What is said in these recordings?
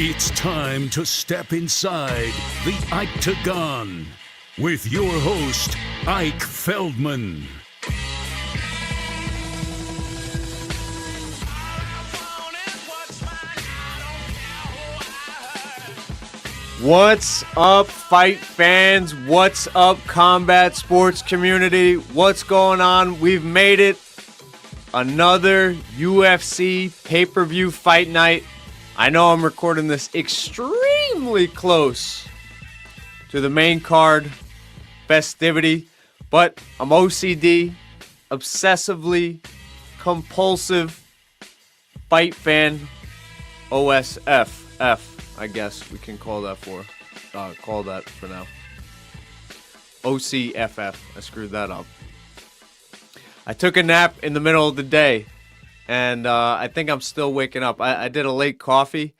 It's time to step inside the Octagon with your host, Ike Feldman. What's up, fight fans? What's up, combat sports community? What's going on? We've made it. Another UFC pay-per-view fight night. I know I'm recording this extremely close to the main card festivity, but I'm OCD, obsessively compulsive fight fan, OSFF, I guess we can call that for now. OCFF, I screwed that up. I took a nap in the middle of the day. And I think I'm still waking up. I did a late coffee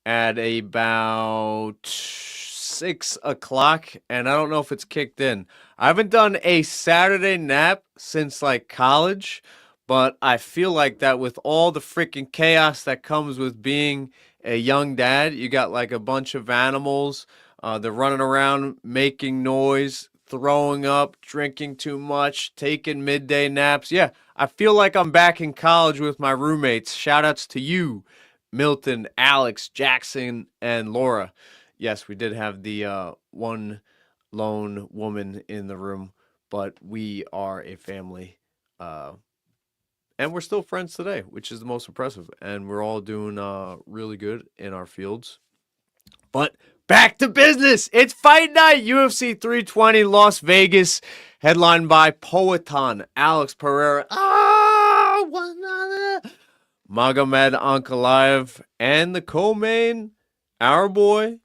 at about 6 o'clock, and I don't know if it's kicked in. I haven't done a Saturday nap since like college, but I feel like that with all the freaking chaos that comes with being a young dad. You got like a bunch of animals. They're running around making noise, throwing up, drinking too much, taking midday naps. Yeah, I feel like I'm back in college with my roommates. Shout outs to you, Milton, Alex, Jackson, and Laura. Yes, we did have the one lone woman in the room, but we are a family. And we're still friends today, which is the most impressive. And we're all doing really good in our fields. But back to business. It's fight night. UFC 320 Las Vegas. Headlined by Poatan, Alex Pereira, Magomed Ankalaev, and the co-main, our boy,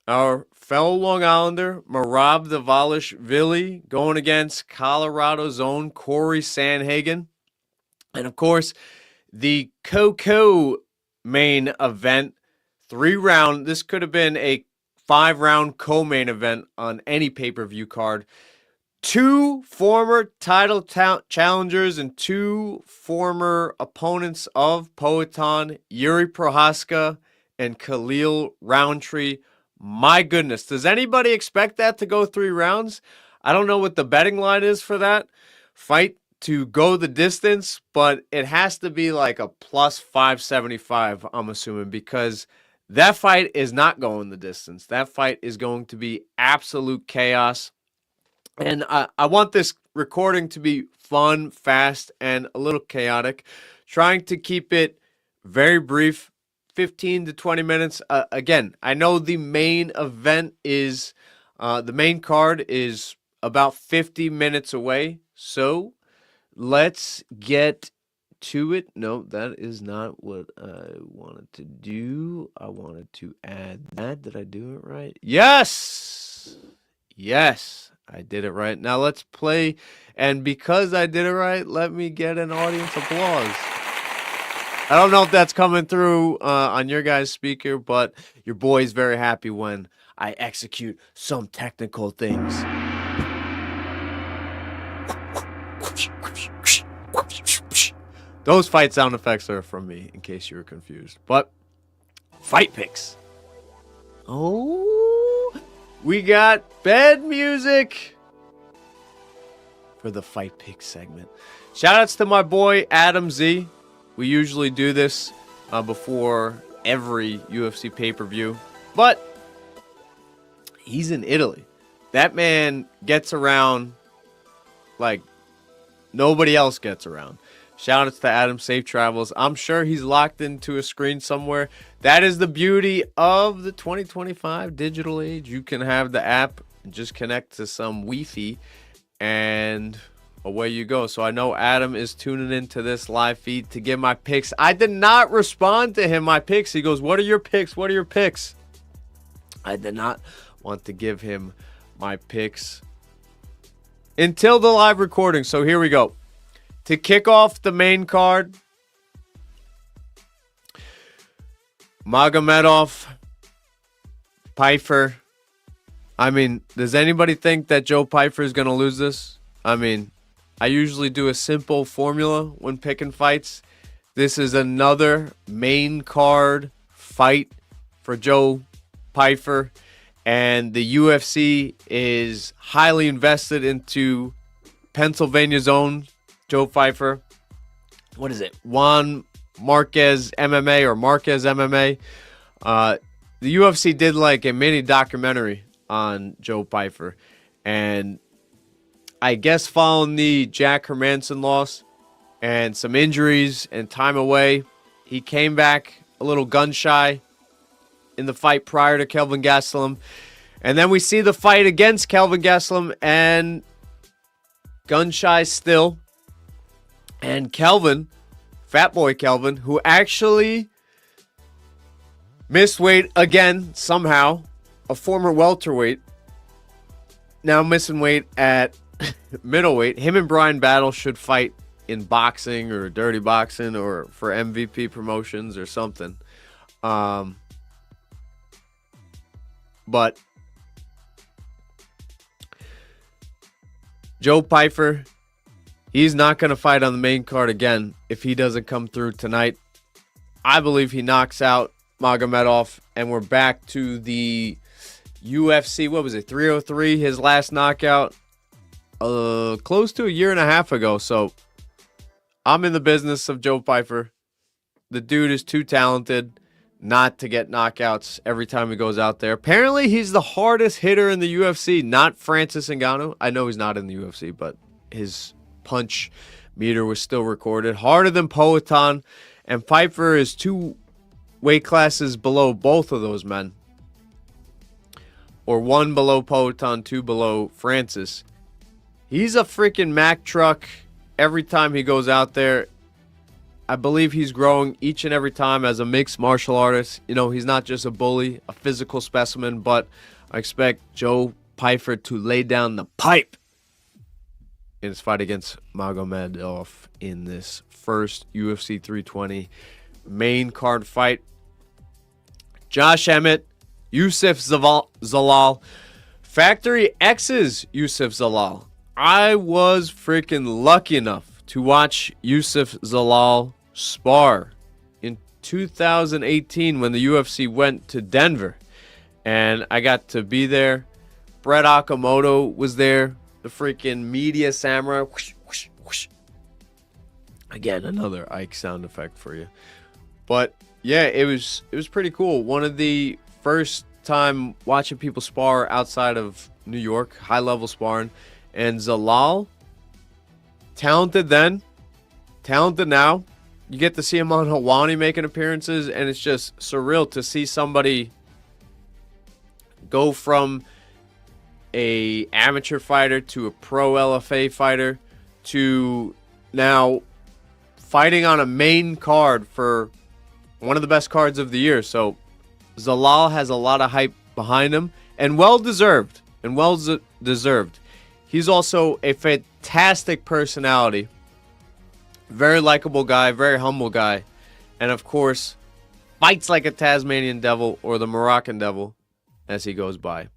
our fellow Long Islander, Merab Dvalishvili, going against Colorado's own Corey Sandhagen. And of course, the co-main event, 3-round. This could have been a 5-round co-main event on any pay-per-view card. 2 former title challengers and 2 former opponents of Poatan, Yuri Prochazka and Khalil Rountree. My goodness, does anybody expect that to go 3 rounds? I don't know what the betting line is for that fight to go the distance, but it has to be like a plus 575, I'm assuming, because that fight is not going the distance. That fight is going to be absolute chaos. And I want this recording to be fun, fast, and a little chaotic. Trying to keep it very brief, 15 to 20 minutes. Again, I know the main event is, the main card is about 50 minutes away. So let's get to it. No, that is not what I wanted to do. I wanted to add that. Did I do it right? Yes! Yes, I did it right. Now let's play. And because I did it right, let me get an audience applause. I don't know if that's coming through on your guys' speaker, but your boy's very happy when I execute some technical things. Those fight sound effects are from me, in case you were confused. But fight picks. Oh, we got bed music for the fight pick segment. Shoutouts to my boy Adam Z. We usually do this before every UFC pay-per-view, but he's in Italy. That man gets around like nobody else gets around. Shout outs to Adam, safe travels. I'm sure he's locked into a screen somewhere. That is the beauty of the 2025 digital age. You can have the app and just connect to some Wi-Fi and away you go. So I know Adam is tuning into this live feed to give my picks. I did not respond to him my picks. He goes, "What are your picks? What are your picks?" I did not want to give him my picks until the live recording. So here we go. To kick off the main card, Magomedov, Pyfer. I mean, does anybody think that Joe Pyfer is going to lose this? I mean, I usually do a simple formula when picking fights. This is another main card fight for Joe Pyfer, and the UFC is highly invested into Pennsylvania's own Joe Pyfer. What is it? Juan Marquez MMA or Marquez MMA. The UFC did like a mini documentary on Joe Pyfer, and I guess following the Jack Hermanson loss and some injuries and time away, he came back a little gun shy in the fight prior to Kelvin Gastelum. And then we see the fight against Kelvin Gastelum and gun shy still. And Kelvin, Fat Boy Kelvin, who actually missed weight again somehow, a former welterweight, now missing weight at middleweight. Him and Brian Battle should fight in boxing or dirty boxing or for MVP promotions or something. But Joe Pyfer, he's not going to fight on the main card again if he doesn't come through tonight. I believe he knocks out Magomedov, and we're back to the UFC, 303, his last knockout, close to a year and a half ago. So I'm in the business of Joe Pyfer. The dude is too talented not to get knockouts every time he goes out there. Apparently, he's the hardest hitter in the UFC, not Francis Ngannou. I know he's not in the UFC, but his punch meter was still recorded. Harder than Poatan, and Pyfer is 2 weight classes below both of those men. Or 1 below Poatan, 2 below Francis. He's a freaking Mack truck every time he goes out there. I believe he's growing each and every time as a mixed martial artist. You know, he's not just a bully, a physical specimen, but I expect Joe Pyfer to lay down the pipe in his fight against Magomedov in this first UFC 320 main card fight. Josh Emmett, Youssef Zalal, Factory X's Youssef Zalal. I was freaking lucky enough to watch Youssef Zalal spar in 2018 when the UFC went to Denver, and I got to be there. Brett Okamoto was there, the freaking media samurai. Whoosh, whoosh, whoosh. Again, another Ike sound effect for you. But yeah, it was pretty cool. One of the first time watching people spar outside of New York, high level sparring, and Zalal, talented then, talented now. You get to see him on Helwani making appearances, and it's just surreal to see somebody go from a amateur fighter to a pro LFA fighter to now fighting on a main card for one of the best cards of the year. So Zalal has a lot of hype behind him, and well deserved. He's also a fantastic personality. Very likable guy, very humble guy. And of course, fights like a Tasmanian devil or the Moroccan devil as he goes by.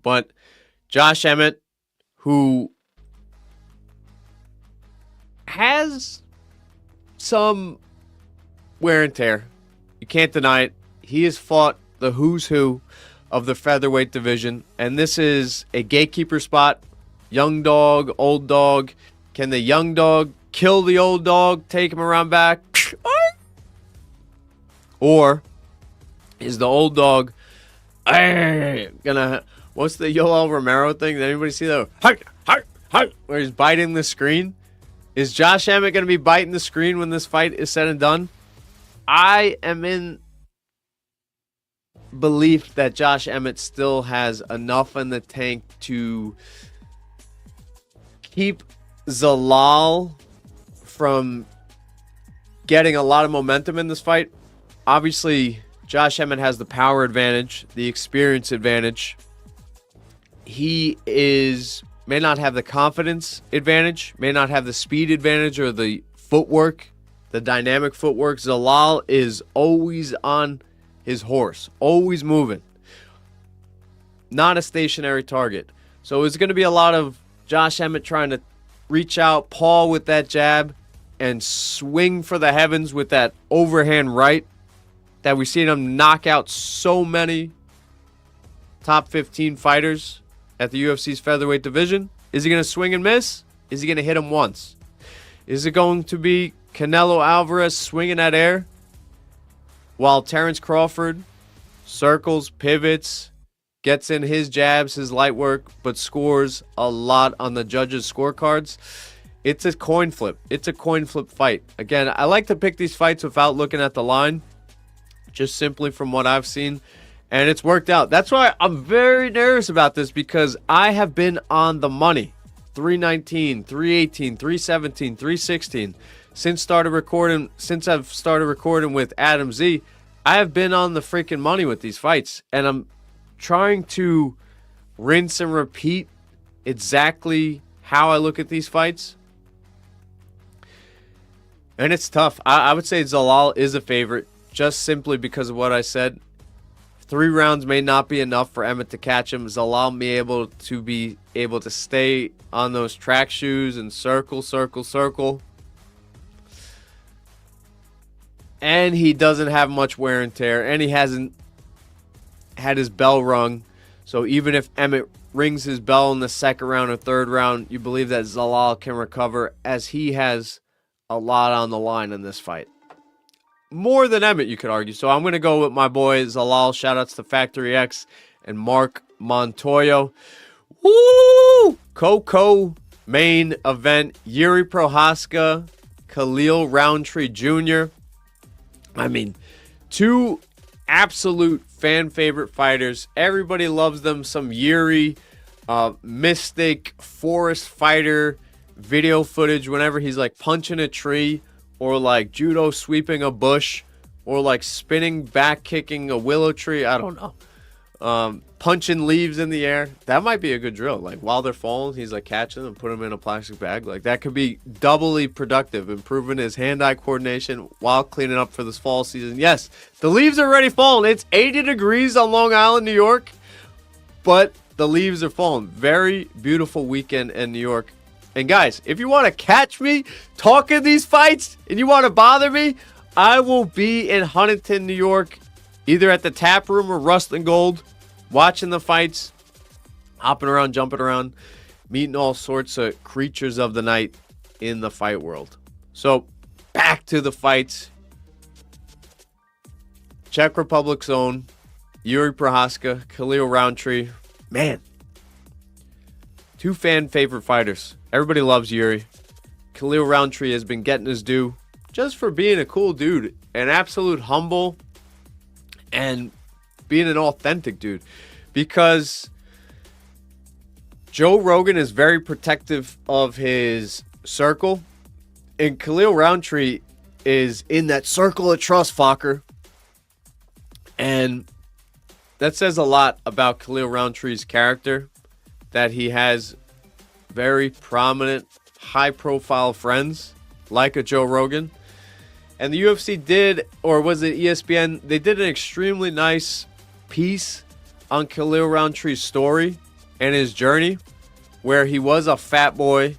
But Josh Emmett, who has some wear and tear, you can't deny it. He has fought the who's who of the featherweight division, and this is a gatekeeper spot. Young dog, old dog. Can the young dog kill the old dog, take him around back? Or is the old dog gonna, what's the Yoel Romero thing? Did anybody see that? Where he's biting the screen? Is Josh Emmett gonna be biting the screen when this fight is said and done? I am in belief that Josh Emmett still has enough in the tank to keep Zalal from getting a lot of momentum in this fight. Obviously, Josh Emmett has the power advantage, the experience advantage. He may not have the confidence advantage, may not have the speed advantage or the footwork, the dynamic footwork. Zalal is always on his horse, always moving. Not a stationary target. So it's going to be a lot of Josh Emmett trying to reach out, paw with that jab, and swing for the heavens with that overhand right. that we've seen him knock out so many top 15 fighters at the UFC's featherweight division? Is he going to swing and miss? Is he going to hit him once? Is it going to be Canelo Alvarez swinging at air while Terrence Crawford circles, pivots, gets in his jabs, his light work, but scores a lot on the judges' scorecards? It's a coin flip. It's a coin flip fight. Again, I like to pick these fights without looking at the line, just simply from what I've seen, and it's worked out. That's why I'm very nervous about this, because I have been on the money. 319, 318, 317, 316. Since I've started recording with Adam Z, I have been on the freaking money with these fights, and I'm trying to rinse and repeat exactly how I look at these fights. And it's tough. I would say Zalal is a favorite, just simply because of what I said. 3 rounds may not be enough for Emmett to catch him. Zalal may be able to stay on those track shoes and circle. And he doesn't have much wear and tear, and he hasn't had his bell rung. So even if Emmett rings his bell in the second round or third round, you believe that Zalal can recover, as he has a lot on the line in this fight. More than Emmett, you could argue. So I'm going to go with my boy Zalal. Shoutouts to Factory X and Mark Montoyo. Woo! Coco main event. Yuri Prochazka, Khalil Roundtree Jr. I mean, 2 absolute fan favorite fighters. Everybody loves them. Some Yuri, mystic forest fighter video footage whenever he's like punching a tree, or like judo sweeping a bush, or like spinning back kicking a willow tree. I don't know. Punching leaves in the air. That might be a good drill. Like while they're falling, he's like catching them and put them in a plastic bag. Like that could be doubly productive, improving his hand-eye coordination while cleaning up for this fall season. Yes, the leaves are already falling. It's 80 degrees on Long Island, New York, but the leaves are falling. Very beautiful weekend in New York. And guys, if you want to catch me talking these fights and you want to bother me, I will be in Huntington, New York, either at the Tap Room or Rust and Gold, watching the fights, hopping around, jumping around, meeting all sorts of creatures of the night in the fight world. So, back to the fights. Czech Republic's own Yuri Prochazka, Khalil Roundtree. Man, 2 fan favorite fighters. Everybody loves Yuri. Khalil Roundtree has been getting his due just for being a cool dude, an absolute humble, and being an authentic dude. Because Joe Rogan is very protective of his circle, and Khalil Roundtree is in that circle of trust, Fokker. And that says a lot about Khalil Roundtree's character, that he has very prominent, high-profile friends like a Joe Rogan. And the UFC did, or was it ESPN, they did an extremely nice piece on Khalil Roundtree's story and his journey, where he was a fat boy,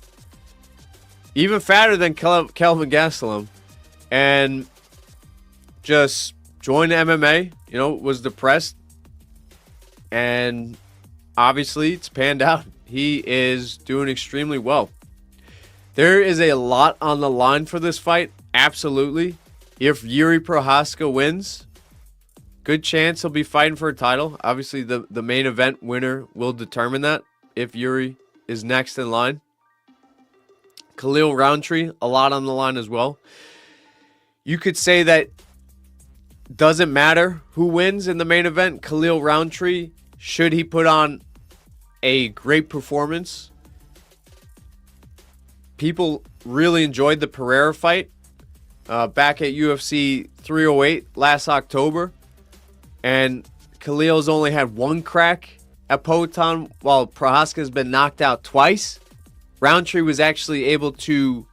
even fatter than Kelvin Gastelum, and just joined MMA, was depressed, and obviously it's panned out. He is doing extremely well. There is a lot on the line for this fight, absolutely. If Yuri Prochazka wins, good chance he'll be fighting for a title. Obviously, the main event winner will determine that, if Yuri is next in line. Khalil Roundtree, a lot on the line as well. You could say that doesn't matter who wins in the main event. Khalil Roundtree, should he put on a great performance. People really enjoyed the Pereira fight back at UFC 308 last October. And Khalil's only had 1 crack at Poatan, while Prochazka's been knocked out twice. Roundtree was actually able to,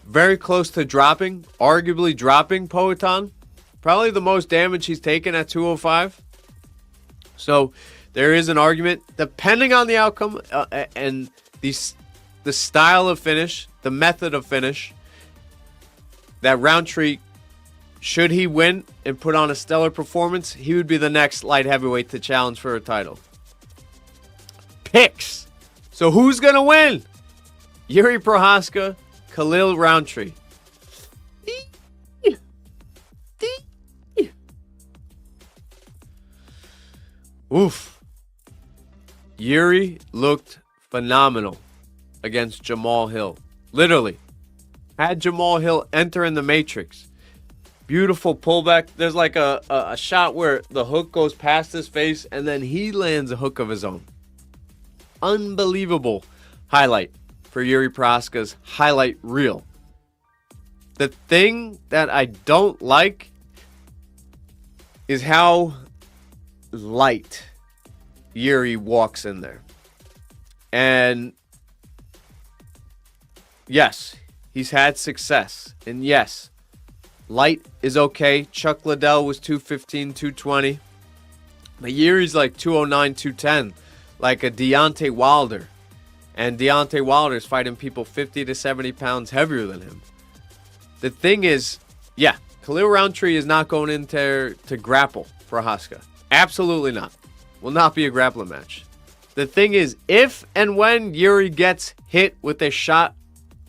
very close to arguably dropping Poatan. Probably the most damage he's taken at 205. So there is an argument, depending on the outcome and the style of finish, the method of finish, that Roundtree should he win and put on a stellar performance, he would be the next light heavyweight to challenge for a title. Picks. So who's going to win? Yuri Prochazka, Khalil Rountree. Oof. Yuri looked phenomenal against Jamal Hill. Literally. Had Jamal Hill enter in the matrix. Beautiful pullback. There's like a shot where the hook goes past his face and then he lands a hook of his own. Unbelievable highlight for Yuri Prochazka's highlight reel. The thing that I don't like is how light Yuri walks in there. And yes, he's had success. And yes, light is okay. Chuck Liddell was 215, 220. But Yuri's like 209, 210, like a Deontay Wilder. And Deontay Wilder's fighting people 50 to 70 pounds heavier than him. The thing is, yeah, Khalil Rountree is not going in there to grapple Prochazka. Absolutely not. Will not be a grappling match. The thing is, if and when Yuri gets hit with a shot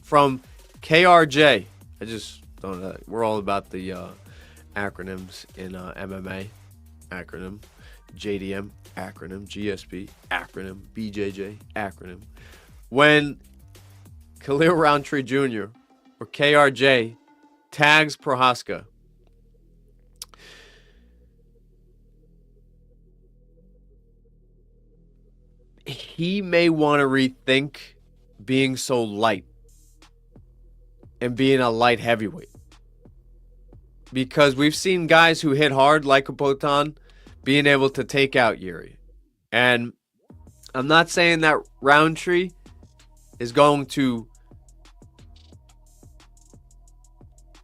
from KRJ, I just don't know. We're all about the acronyms in MMA. Acronym. JDM. Acronym. GSP. Acronym. BJJ. Acronym. When Khalil Rountree Jr. or KRJ tags Prochazka, he may want to rethink being so light and being a light heavyweight. Because we've seen guys who hit hard like Poatan being able to take out Yuri. And I'm not saying that Rountree is going to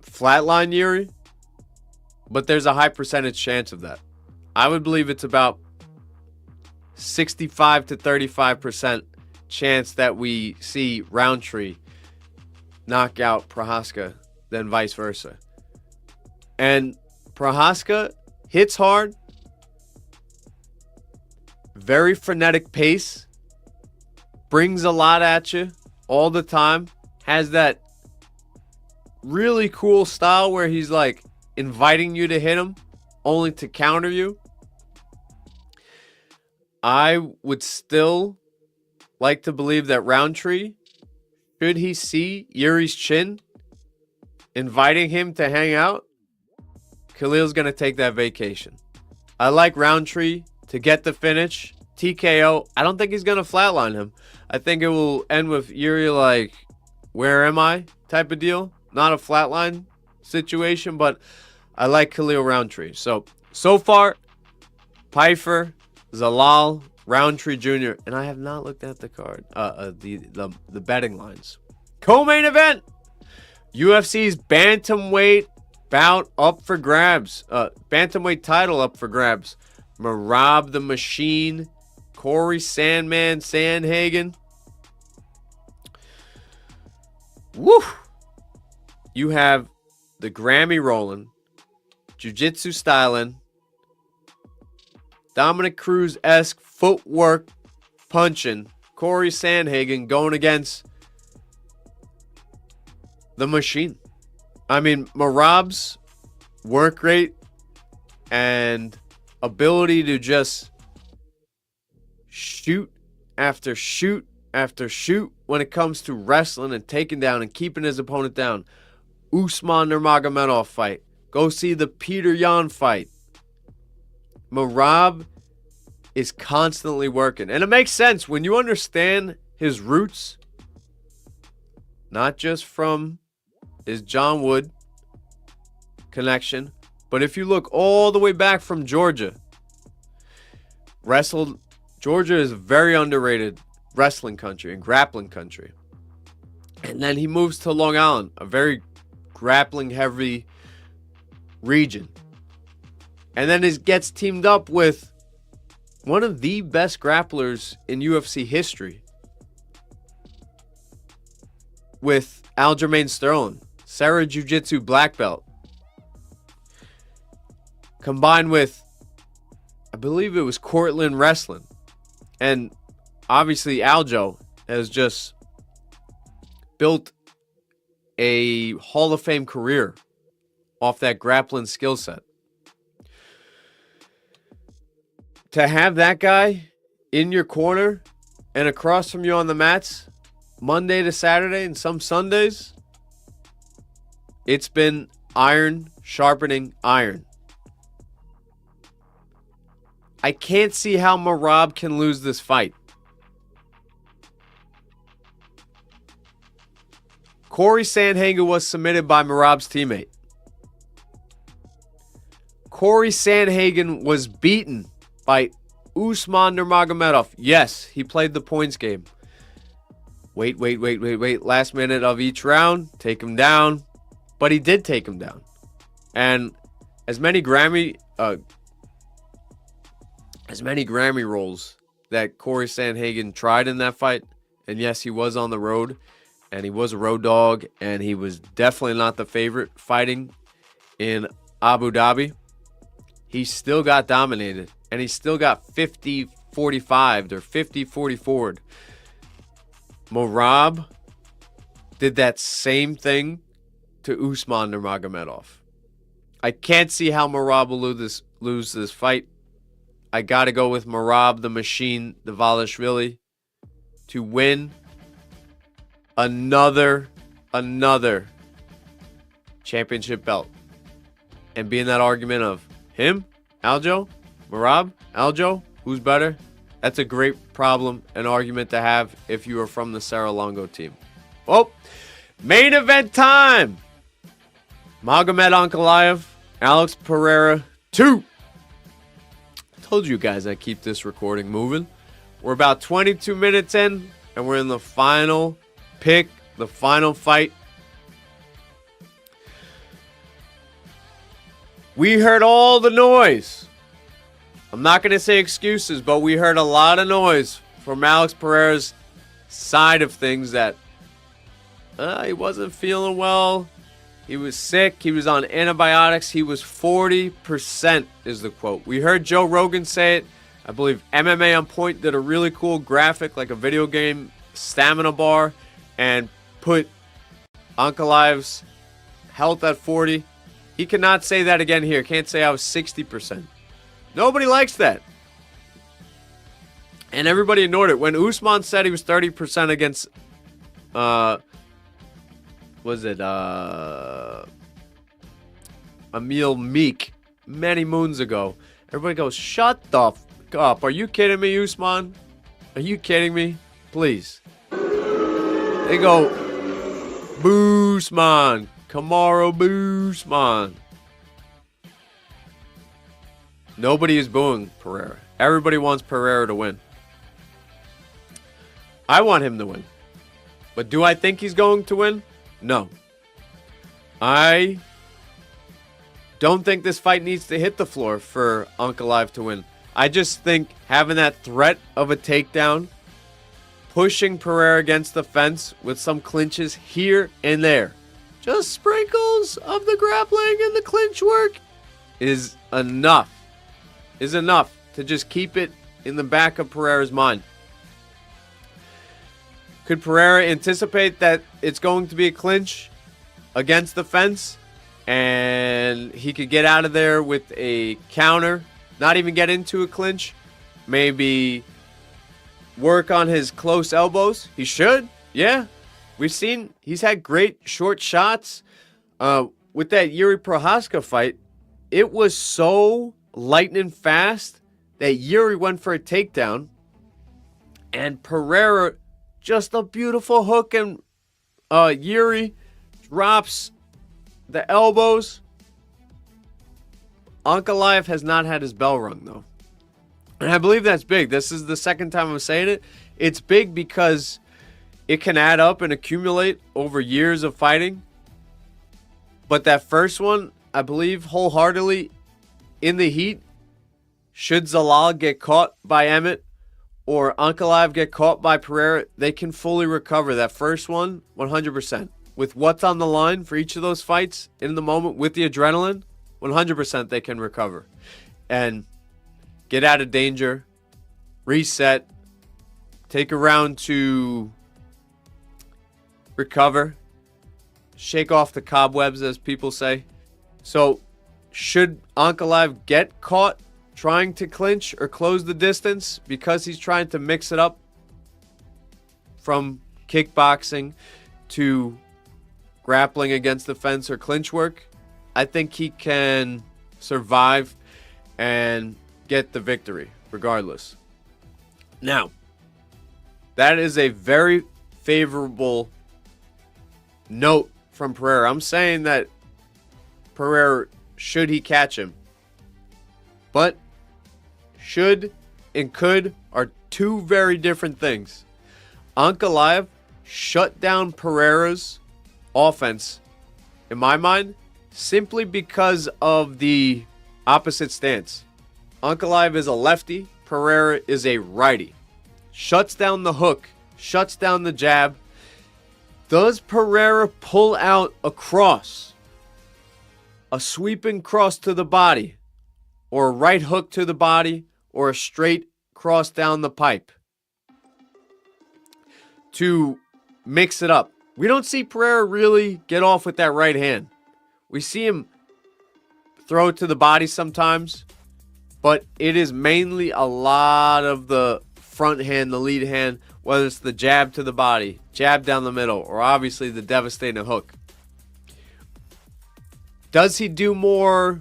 flatline Yuri, but there's a high percentage chance of that. I would believe it's about 65 to 35% chance that we see Rountree knock out Prochazka, then vice versa. And Prochazka hits hard, very frenetic pace, brings a lot at you all the time, has that really cool style where he's like inviting you to hit him only to counter you. I would still like to believe that Rountree, should he see Yuri's chin inviting him to hang out, Khalil's going to take that vacation. I like Rountree to get the finish. TKO. I don't think he's going to flatline him. I think it will end with Yuri like, where am I type of deal. Not a flatline situation, but I like Khalil Rountree. So far, Pyfer, Zalal, Rountree Jr., and I have not looked at the card, the betting lines. Co-main event, UFC's bantamweight bout up for grabs. Bantamweight title up for grabs. Merab the Machine, Corey Sandman Sandhagen. Woo! You have the Grammy rolling, jiu-jitsu styling, Dominic Cruz-esque footwork punching, Corey Sandhagen going against the Machine. I mean, Merab's work rate and ability to just shoot after shoot after shoot when it comes to wrestling and taking down and keeping his opponent down. Usman Nurmagomedov fight. Go see the Peter Yan fight. Merab is constantly working. And it makes sense when you understand his roots. Not just from his John Wood connection, but if you look all the way back from Georgia. Georgia is a very underrated wrestling country and grappling country. And then he moves to Long Island, a very grappling heavy region. And then he gets teamed up with one of the best grapplers in UFC history, with Aljamain Sterling, Serra Jiu-Jitsu black belt. combined with, I believe it was Cortland Wrestling. And obviously Aljo has just built a Hall of Fame career off that grappling skill set. To have that guy in your corner and across from you on the mats Monday to Saturday and some Sundays, it's been iron sharpening iron. I can't see how Merab can lose this fight. Corey Sandhagen was submitted by Merab's teammate. Corey Sandhagen was beaten by Usman Nurmagomedov. Yes, he played the points game. Wait. Last minute of each round, take him down. But he did take him down. And as many Grammy roles that Corey Sandhagen tried in that fight, and yes, he was on the road, and he was a road dog, and he was definitely not the favorite fighting in Abu Dhabi, he still got dominated, and he still got 50-45 or 50-44'd. Merab did that same thing to Usman Nurmagomedov. I can't see how Merab will lose this fight. I got to go with Merab the Machine Dvalishvili to win another championship belt. And be in that argument of him, Aljo, Merab, Aljo, who's better? That's a great problem and argument to have if you are from the Serra-Longo team. Oh, main event time. Magomed Ankalaev, Alex Pereira 2. Told you guys I keep this recording moving. We're about 22 minutes in, and we're in the final pick, the final fight. We heard all the noise. I'm not going to say excuses, but we heard a lot of noise from Alex Pereira's side of things that he wasn't feeling well. He was sick. He was on antibiotics. He was 40% is the quote. We heard Joe Rogan say it. I believe MMA On Point did a really cool graphic, like a video game stamina bar, and put Ankalaev's health at 40. He cannot say that again here. Can't say I was 60%. Nobody likes that. And everybody ignored it. When Usman said he was 30% against, Emil Meek many moons ago, everybody goes, shut the f*** up. Are you kidding me, Usman? Are you kidding me? Please. They go, Boosman. Kamaru Boosman. Nobody is booing Pereira. Everybody wants Pereira to win. I want him to win. But do I think he's going to win? No. I don't think this fight needs to hit the floor for Ankalaev to win. I just think having that threat of a takedown, pushing Pereira against the fence with some clinches here and there, just sprinkles of the grappling and the clinch work, is enough. Is enough to just keep it in the back of Pereira's mind. Could Pereira anticipate that it's going to be a clinch against the fence and he could get out of there with a counter, not even get into a clinch, maybe work on his close elbows? He should, yeah. We've seen he's had great short shots. With that Yuri Prohaska fight, it was so lightning fast that Yuri went for a takedown and Pereira just a beautiful hook, and Yuri drops the elbows. Ankalaev has not had his bell rung, though. And I believe that's big. This is the second time I'm saying it. It's big because it can add up and accumulate over years of fighting. But that first one, I believe wholeheartedly, in the heat, should Zalal get caught by Emmett or Ankalaev get caught by Pereira, they can fully recover that first one 100%. With what's on the line for each of those fights in the moment with the adrenaline, 100% they can recover and get out of danger, reset, take a round to recover, shake off the cobwebs, as people say. So, should Ankalaev get caught trying to clinch or close the distance because he's trying to mix it up from kickboxing to grappling against the fence or clinch work, I think he can survive and get the victory regardless. Now, that is a very favorable note from Pereira. I'm saying that Pereira, should he catch him? But should and could are two very different things. Ankalaev shut down Pereira's offense, in my mind, simply because of the opposite stance. Ankalaev is a lefty, Pereira is a righty. Shuts down the hook, shuts down the jab. Does Pereira pull out a cross? A sweeping cross to the body, or a right hook to the body, or a straight cross down the pipe to mix it up? We don't see Pereira really get off with that right hand. We see him throw it to the body sometimes, but it is mainly a lot of the front hand, the lead hand, whether it's the jab to the body, jab down the middle, or obviously the devastating hook. Does he do more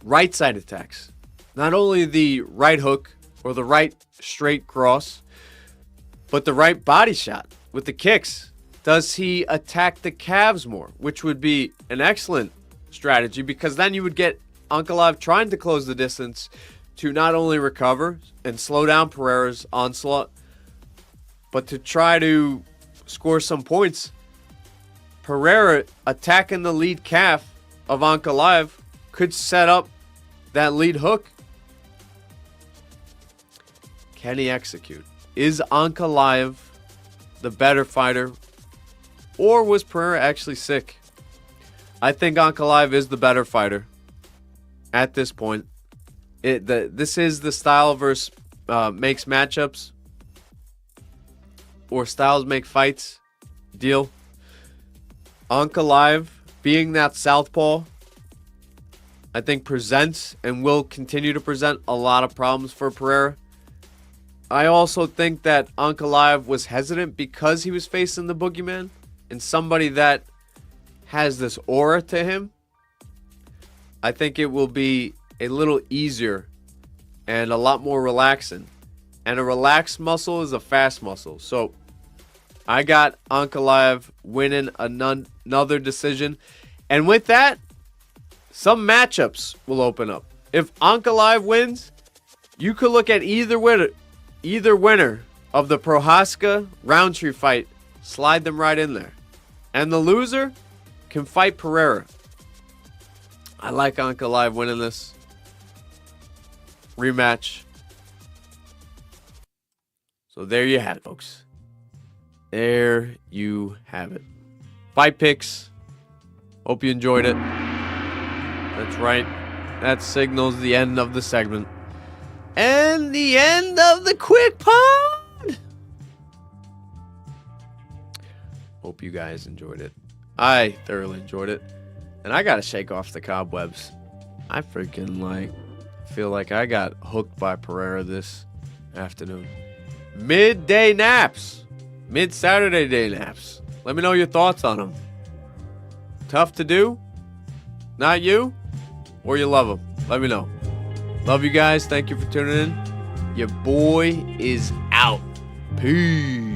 right side attacks? Not only the right hook or the right straight cross, but the right body shot with the kicks. Does he attack the calves more? Which would be an excellent strategy, because then you would get Ankalaev trying to close the distance to not only recover and slow down Pereira's onslaught, but to try to score some points. Pereira attacking the lead calf of Ankalaev could set up that lead hook. Can he execute? Is Ankalaev the better fighter, or was Pereira actually sick? I think Ankalaev is the better fighter at this point. This is the style versus makes matchups, or styles make fights deal. Ankalaev, being that southpaw, I think presents and will continue to present a lot of problems for Pereira. I also think that Ankalaev was hesitant because he was facing the boogeyman and somebody that has this aura to him. I think it will be a little easier and a lot more relaxing. And a relaxed muscle is a fast muscle. So I got Ankalaev winning another decision. And with that, some matchups will open up. If Ankalaev wins, you could look at either winner of the Prochazka Roundtree fight, slide them right in there. And the loser can fight Pereira. I like Ankalaev winning this rematch. So there you have it, folks. There you have it. Fight picks. Hope you enjoyed it. That's right. That signals the end of the segment. And the end of the quick pod. Hope you guys enjoyed it. I thoroughly enjoyed it. And I gotta shake off the cobwebs. I freaking feel like I got hooked by Pereira this afternoon. Midday naps. Mid-Saturday day naps. Let me know your thoughts on them. Tough to do? Not you? Or you love them? Let me know. Love you guys. Thank you for tuning in. Your boy is out. Peace.